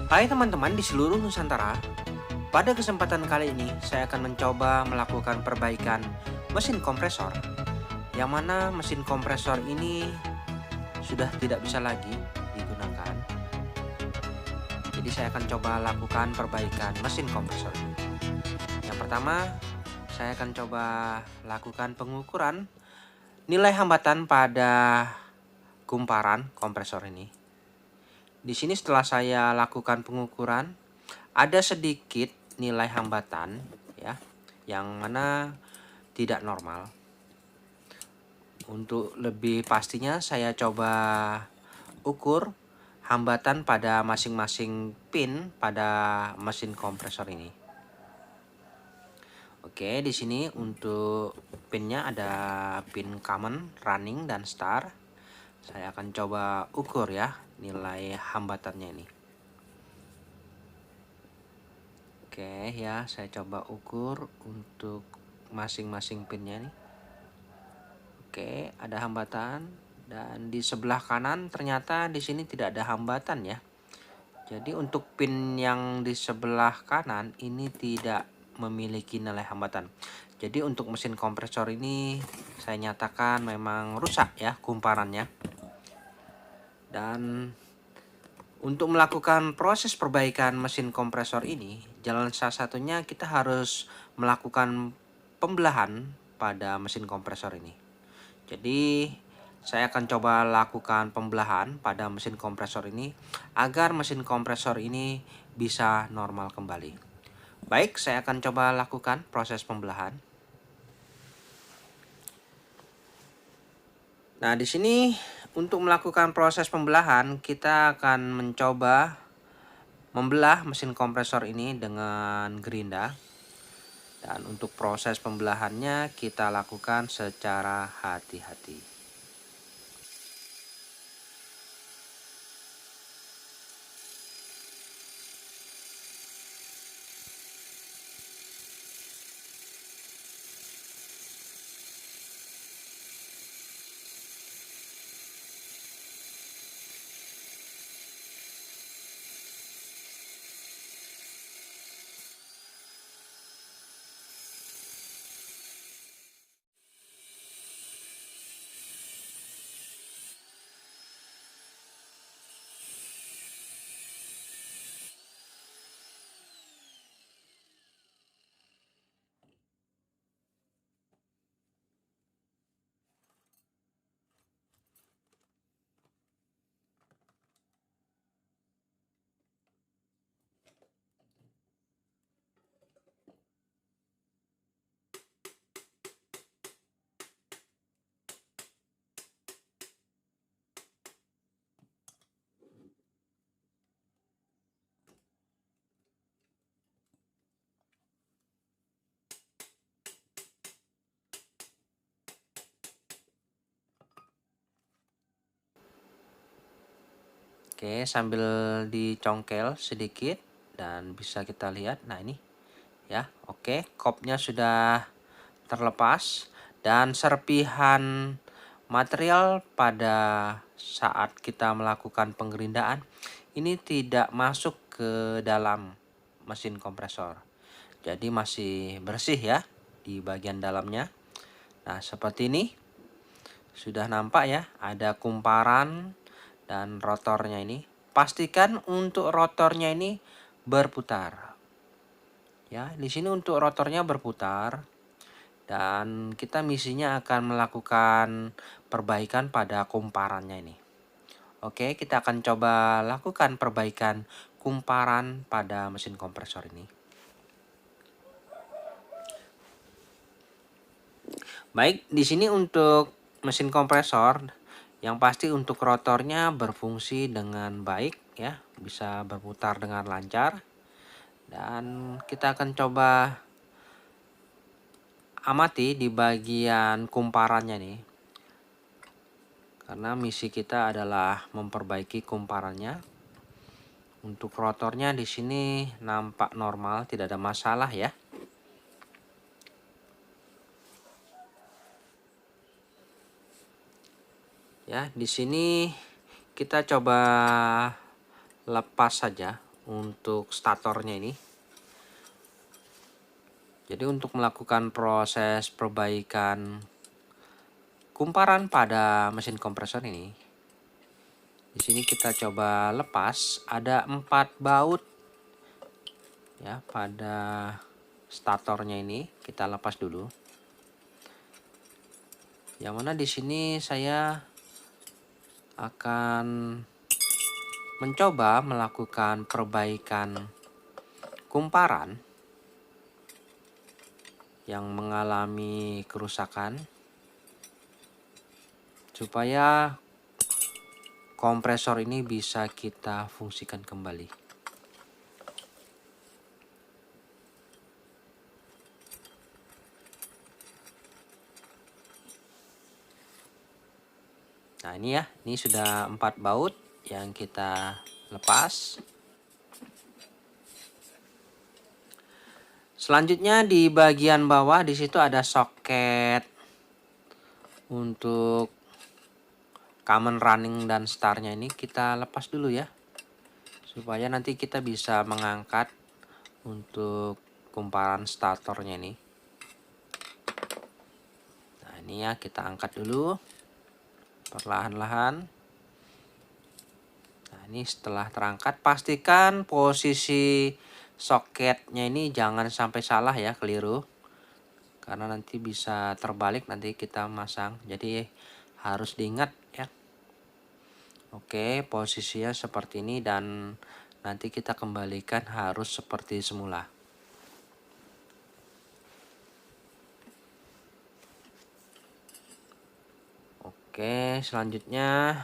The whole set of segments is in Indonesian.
Hai teman-teman di seluruh Nusantara, pada kesempatan kali ini saya akan mencoba melakukan perbaikan mesin kompresor, yang mana mesin kompresor ini sudah tidak bisa lagi digunakan. Jadi saya akan coba lakukan perbaikan mesin kompresor ini. Yang pertama, saya akan coba lakukan pengukuran nilai hambatan pada kumparan kompresor ini. Di sini setelah saya lakukan pengukuran, ada sedikit nilai hambatan ya, yang mana tidak normal. Untuk lebih pastinya saya coba ukur hambatan pada masing-masing pin pada mesin kompresor ini. Oke, di sini untuk pinnya ada pin common, running, dan star. Saya akan coba ukur ya nilai hambatannya ini. Oke ya, saya coba ukur untuk masing-masing pinnya nih. Oke, ada hambatan, dan di sebelah kanan ternyata di sini tidak ada hambatan ya. Jadi untuk pin yang di sebelah kanan ini tidak memiliki nilai hambatan. Jadi untuk mesin kompresor ini saya nyatakan memang rusak ya kumparannya. Dan untuk melakukan proses perbaikan mesin kompresor ini, jalan salah satunya kita harus melakukan pembelahan pada mesin kompresor ini. Jadi saya akan coba lakukan pembelahan pada mesin kompresor ini agar mesin kompresor ini bisa normal kembali. Baik, saya akan coba lakukan proses pembelahan. Nah, di sini untuk melakukan proses pembelahan kita akan mencoba membelah mesin kompresor ini dengan gerinda. Dan untuk proses pembelahannya kita lakukan secara hati-hati. Oke, sambil dicongkel sedikit dan bisa kita lihat. Nah, ini ya. Oke, kopnya sudah terlepas dan serpihan material pada saat kita melakukan penggerindaan ini tidak masuk ke dalam mesin kompresor. Jadi masih bersih ya di bagian dalamnya. Nah, seperti ini. Sudah nampak ya, ada kumparan dan rotornya ini. Pastikan untuk rotornya ini berputar. Ya, di sini untuk rotornya berputar dan kita misinya akan melakukan perbaikan pada kumparannya ini. Oke, kita akan coba lakukan perbaikan kumparan pada mesin kompresor ini. Baik, di sini untuk mesin kompresor yang pasti untuk rotornya berfungsi dengan baik ya, bisa berputar dengan lancar. Dan kita akan coba amati di bagian kumparannya nih. Karena misi kita adalah memperbaiki kumparannya. Untuk rotornya di sini nampak normal, tidak ada masalah ya. Ya, di sini kita coba lepas saja untuk statornya ini. Jadi untuk melakukan proses perbaikan kumparan pada mesin kompresor ini, di sini kita coba lepas. Ada 4 baut ya pada statornya ini. Kita lepas dulu. Yang mana di sini saya akan mencoba melakukan perbaikan kumparan yang mengalami kerusakan supaya kompresor ini bisa kita fungsikan kembali. Nah ini ya, ini sudah 4 baut yang kita lepas. Selanjutnya di bagian bawah di situ ada soket untuk common running dan startnya ini kita lepas dulu ya, supaya nanti kita bisa mengangkat untuk kumparan statornya ini. Nah ini ya, kita angkat dulu perlahan-lahan. Nah ini setelah terangkat, pastikan posisi soketnya ini jangan sampai salah ya, keliru, karena nanti bisa terbalik nanti kita masang, jadi harus diingat ya. Oke, posisinya seperti ini dan nanti kita kembalikan harus seperti semula. Oke, selanjutnya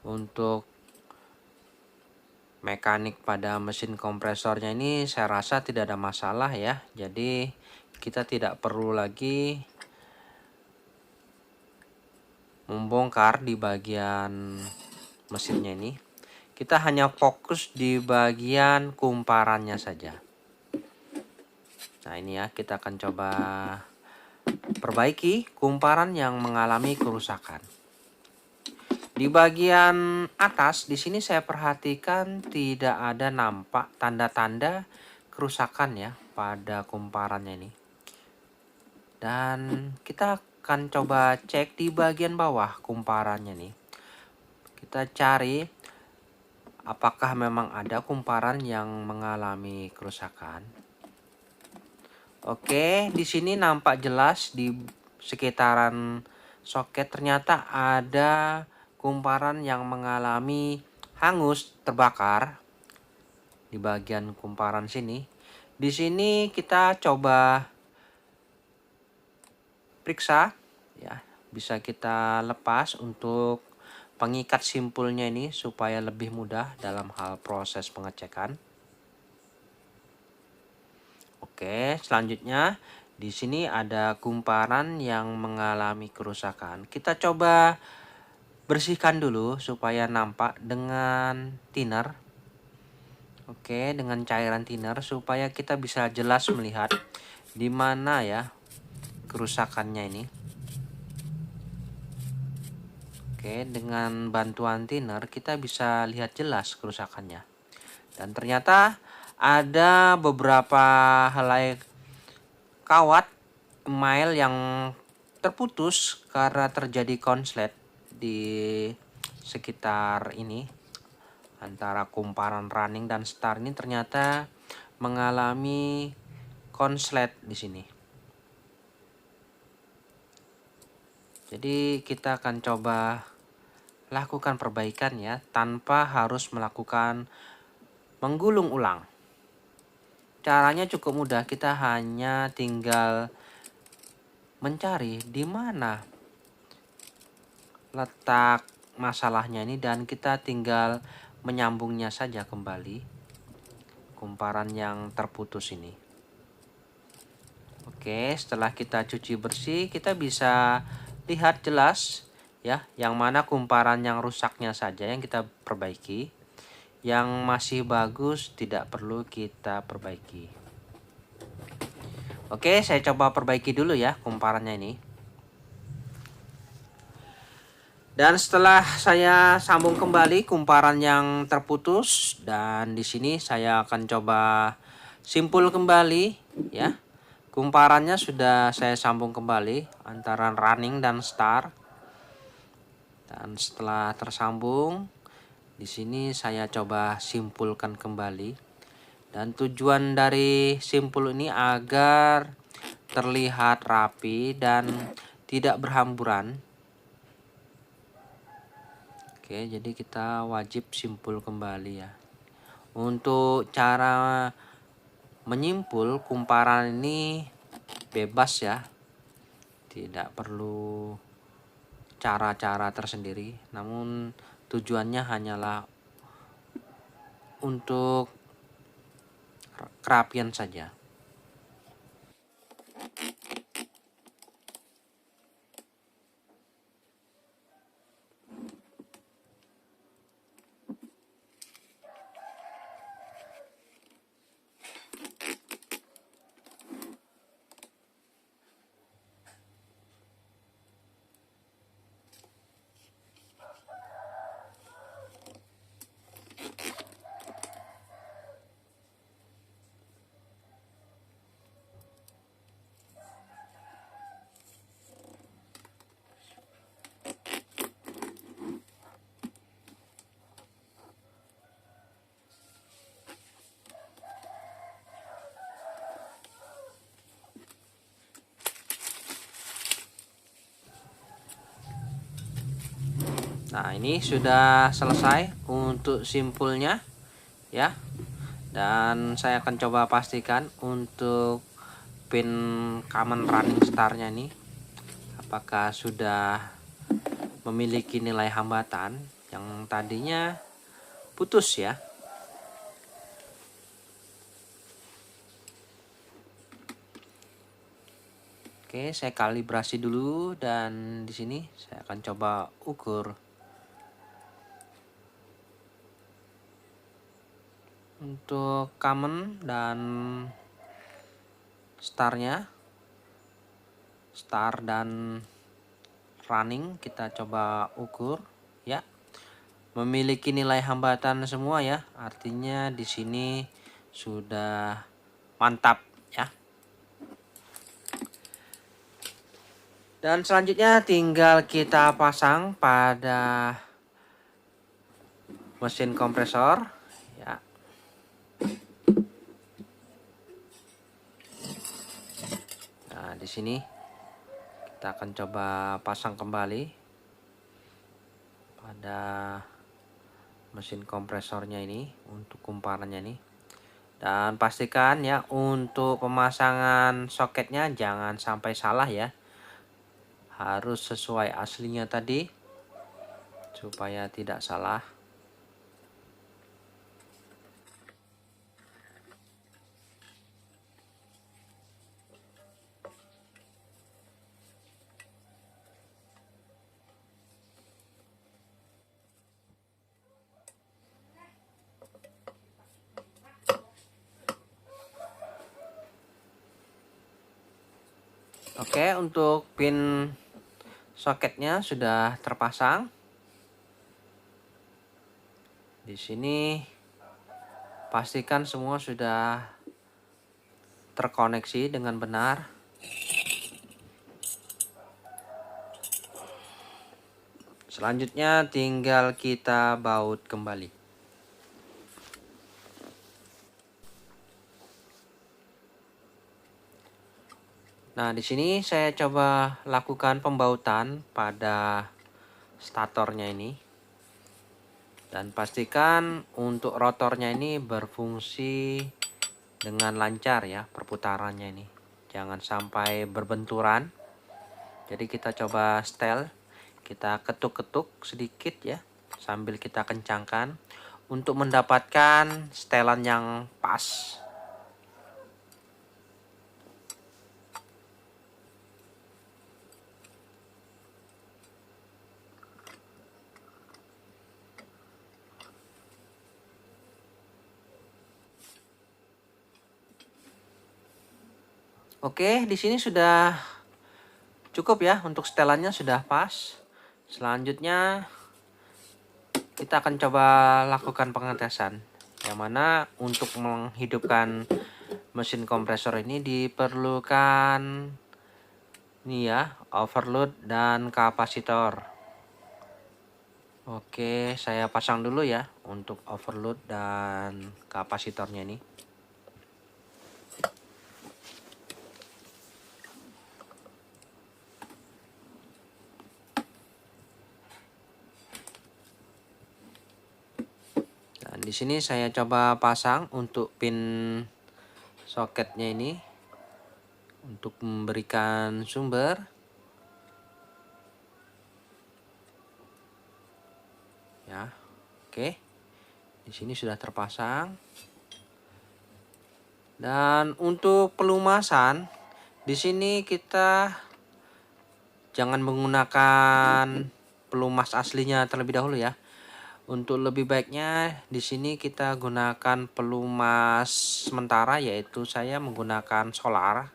untuk mekanik pada mesin kompresornya ini saya rasa tidak ada masalah ya. Jadi kita tidak perlu lagi membongkar di bagian mesinnya ini. Kita hanya fokus di bagian kumparannya saja. Nah ini ya, kita akan coba perbaiki kumparan yang mengalami kerusakan. Di bagian atas di sini saya perhatikan tidak ada nampak tanda-tanda kerusakan ya pada kumparannya ini. Dan kita akan coba cek di bagian bawah kumparannya nih. Kita cari apakah memang ada kumparan yang mengalami kerusakan. Oke, di sini nampak jelas di sekitaran soket ternyata ada kumparan yang mengalami hangus, terbakar di bagian kumparan sini. Di sini kita coba periksa ya, bisa kita lepas untuk pengikat simpulnya ini supaya lebih mudah dalam hal proses pengecekan. Oke, selanjutnya di sini ada kumparan yang mengalami kerusakan. Kita coba bersihkan dulu supaya nampak dengan thinner. Oke, dengan cairan thinner supaya kita bisa jelas melihat di mana ya kerusakannya ini. Oke, dengan bantuan thinner kita bisa lihat jelas kerusakannya. Dan ternyata ada beberapa helai kawat email yang terputus karena terjadi konslet di sekitar ini antara kumparan running dan start ini ternyata mengalami konslet di sini. Jadi kita akan coba lakukan perbaikan ya tanpa harus melakukan menggulung ulang. Caranya cukup mudah, kita hanya tinggal mencari di mana letak masalahnya ini dan kita tinggal menyambungnya saja kembali kumparan yang terputus ini. Oke, setelah kita cuci bersih kita bisa lihat jelas ya yang mana kumparan yang rusaknya saja yang kita perbaiki, yang masih bagus tidak perlu kita perbaiki. Oke, saya coba perbaiki dulu ya kumparannya ini. Dan setelah saya sambung kembali kumparan yang terputus, dan di sini saya akan coba simpul kembali ya. Kumparannya sudah saya sambung kembali antara running dan start. Dan setelah tersambung, di sini saya coba simpulkan kembali. Dan tujuan dari simpul ini agar terlihat rapi dan tidak berhamburan. Oke, jadi kita wajib simpul kembali ya. Untuk cara menyimpul kumparan ini bebas ya. Tidak perlu cara-cara tersendiri, namun tujuannya hanyalah untuk kerapian saja. Nah, ini sudah selesai untuk simpulnya ya. Dan saya akan coba pastikan untuk pin common running startnya ini apakah sudah memiliki nilai hambatan yang tadinya putus ya. Oke, saya kalibrasi dulu dan di sini saya akan coba ukur untuk common dan startnya, start dan running kita coba ukur ya. Memiliki nilai hambatan semua ya, artinya di sini sudah mantap ya. Dan selanjutnya tinggal kita pasang pada mesin kompresor ya. Nah, di sini kita akan coba pasang kembali pada mesin kompresornya ini untuk kumparannya ini. Dan pastikan ya untuk pemasangan soketnya jangan sampai salah ya. Harus sesuai aslinya tadi supaya tidak salah. Oke, untuk pin soketnya sudah terpasang. Di sini pastikan semua sudah terkoneksi dengan benar. Selanjutnya tinggal kita baut kembali. Nah, di sini saya coba lakukan pembautan pada statornya ini. Dan pastikan untuk rotornya ini berfungsi dengan lancar ya perputarannya ini. Jangan sampai berbenturan. Jadi kita coba setel, kita ketuk-ketuk sedikit ya sambil kita kencangkan untuk mendapatkan setelan yang pas. Oke, di sini sudah cukup ya untuk setelannya sudah pas. Selanjutnya kita akan coba lakukan pengetesan, yang mana untuk menghidupkan mesin kompresor ini diperlukan ini ya, overload dan kapasitor. Oke, saya pasang dulu ya untuk overload dan kapasitornya ini. Dan di sini saya coba pasang untuk pin soketnya ini untuk memberikan sumber. Ya, oke. Di sini sudah terpasang. Dan untuk pelumasan, di sini kita jangan menggunakan pelumas aslinya terlebih dahulu ya. Untuk lebih baiknya di sini kita gunakan pelumas sementara, yaitu saya menggunakan solar.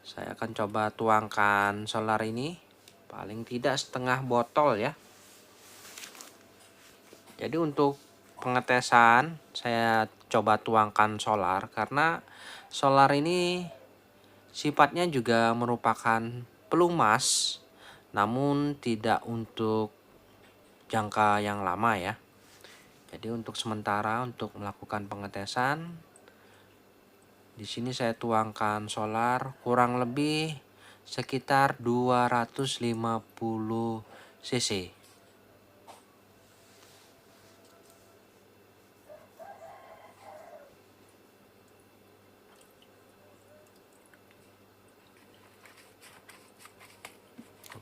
Saya akan coba tuangkan solar ini paling tidak setengah botol ya. Jadi untuk pengetesan saya coba tuangkan solar karena solar ini sifatnya juga merupakan pelumas, namun tidak untuk jangka yang lama ya. Jadi untuk sementara untuk melakukan pengetesan, di sini saya tuangkan solar kurang lebih sekitar 250 cc.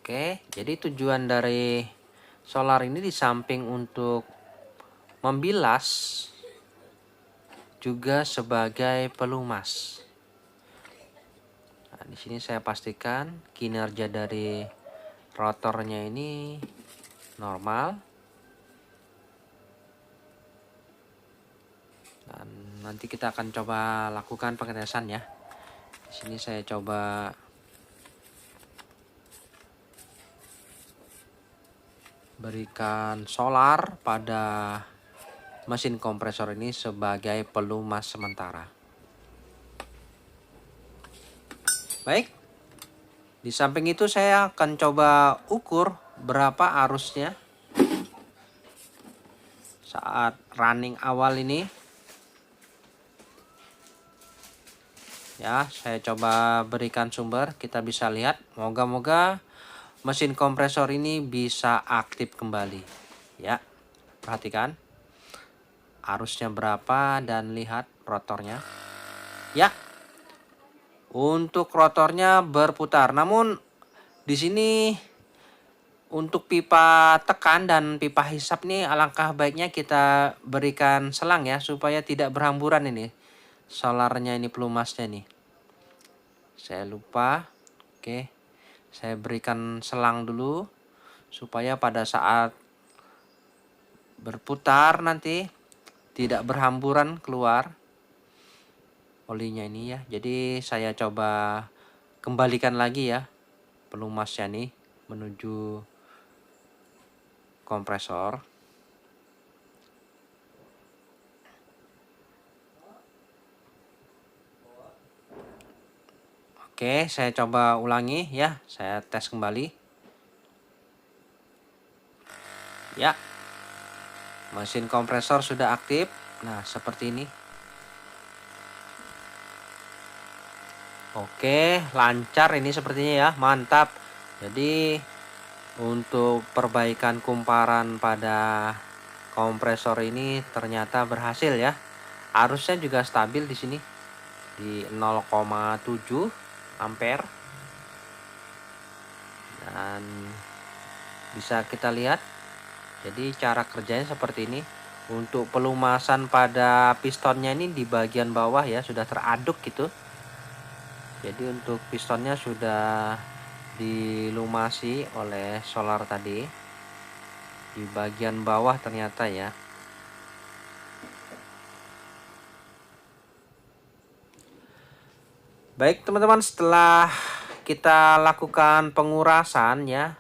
Oke, jadi tujuan dari solar ini di samping untuk membilas juga sebagai pelumas. Nah, di sini saya pastikan kinerja dari rotornya ini normal. Dan nanti kita akan coba lakukan pengetesan ya. Di sini saya coba berikan solar pada mesin kompresor ini sebagai pelumas sementara. Baik, di samping itu saya akan coba ukur berapa arusnya saat running awal ini. Ya, saya coba berikan sumber, kita bisa lihat. Moga-moga mesin kompresor ini bisa aktif kembali. Ya, perhatikan arusnya berapa dan lihat rotornya. Ya, untuk rotornya berputar. Namun di sini untuk pipa tekan dan pipa hisap ini alangkah baiknya kita berikan selang ya supaya tidak berhamburan ini solarnya ini, pelumasnya nih. Saya lupa. Oke. Saya berikan selang dulu supaya pada saat berputar nanti tidak berhamburan keluar olinya ini ya. Jadi saya coba kembalikan lagi ya pelumasnya nih menuju kompresor. Oke, saya coba ulangi ya. Saya tes kembali. Ya, mesin kompresor sudah aktif. Nah, seperti ini. Oke, lancar ini sepertinya ya. Mantap. Jadi untuk perbaikan kumparan pada kompresor ini ternyata berhasil ya. Arusnya juga stabil di sini di 0,7 ampere. Dan bisa kita lihat. Jadi cara kerjanya seperti ini. Untuk pelumasan pada pistonnya ini di bagian bawah ya sudah teraduk gitu. Jadi untuk pistonnya sudah dilumasi oleh solar tadi di bagian bawah ternyata ya. Baik teman-teman, setelah kita lakukan pengurasan ya,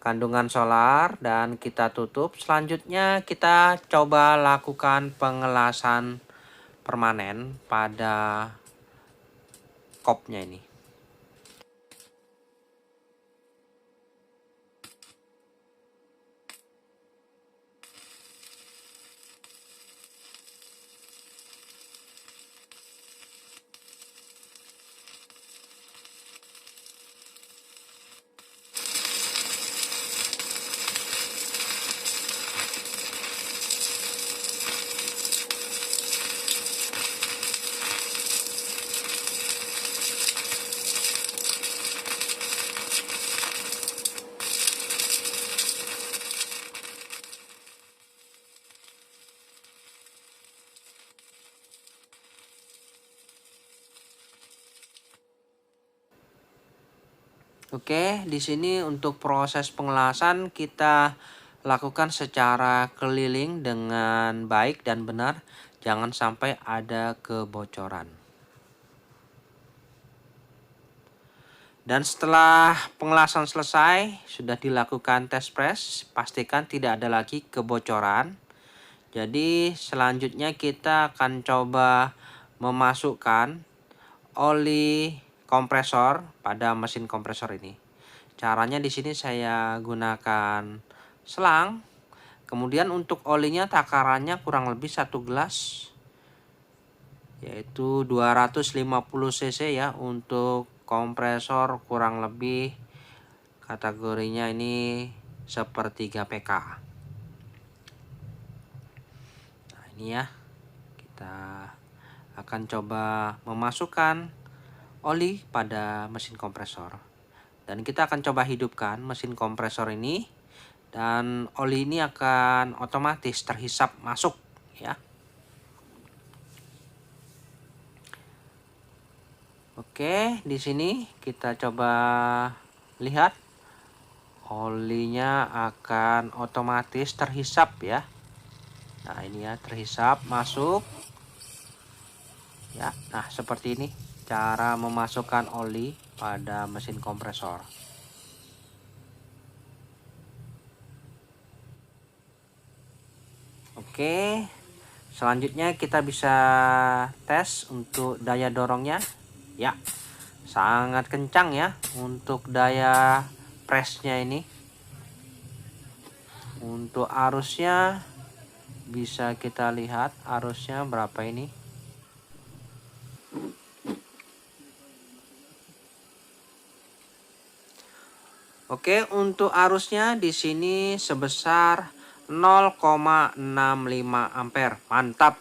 kandungan solar dan kita tutup. Selanjutnya kita coba lakukan pengelasan permanen pada kopnya ini. Oke, di sini untuk proses pengelasan kita lakukan secara keliling dengan baik dan benar, jangan sampai ada kebocoran. Dan setelah pengelasan selesai, sudah dilakukan tes press, pastikan tidak ada lagi kebocoran. Jadi selanjutnya kita akan coba memasukkan oli kompresor pada mesin kompresor ini. Caranya di sini saya gunakan selang. Kemudian untuk olinya takarannya kurang lebih 1 gelas, yaitu 250 cc ya. Untuk kompresor kurang lebih kategorinya ini sepertiga PK. Nah ini ya, kita akan coba memasukkan oli pada mesin kompresor. Dan kita akan coba hidupkan mesin kompresor ini. Dan oli ini akan otomatis terhisap masuk ya. Oke, di sini kita coba lihat. Olinya akan otomatis terhisap ya. Nah ini ya, terhisap masuk. Ya, nah seperti ini cara memasukkan oli pada mesin kompresor. Oke, selanjutnya kita bisa tes untuk daya dorongnya. Ya, sangat kencang ya untuk daya pressnya ini. Untuk arusnya bisa kita lihat arusnya berapa ini. Oke, untuk arusnya di sini sebesar 0,65 ampere. Mantap.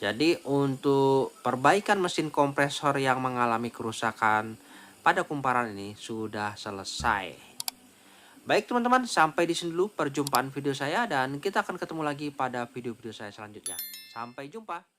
Jadi untuk perbaikan mesin kompresor yang mengalami kerusakan pada kumparan ini sudah selesai. Baik teman-teman, sampai di sini dulu perjumpaan video saya dan kita akan ketemu lagi pada video-video saya selanjutnya. Sampai jumpa.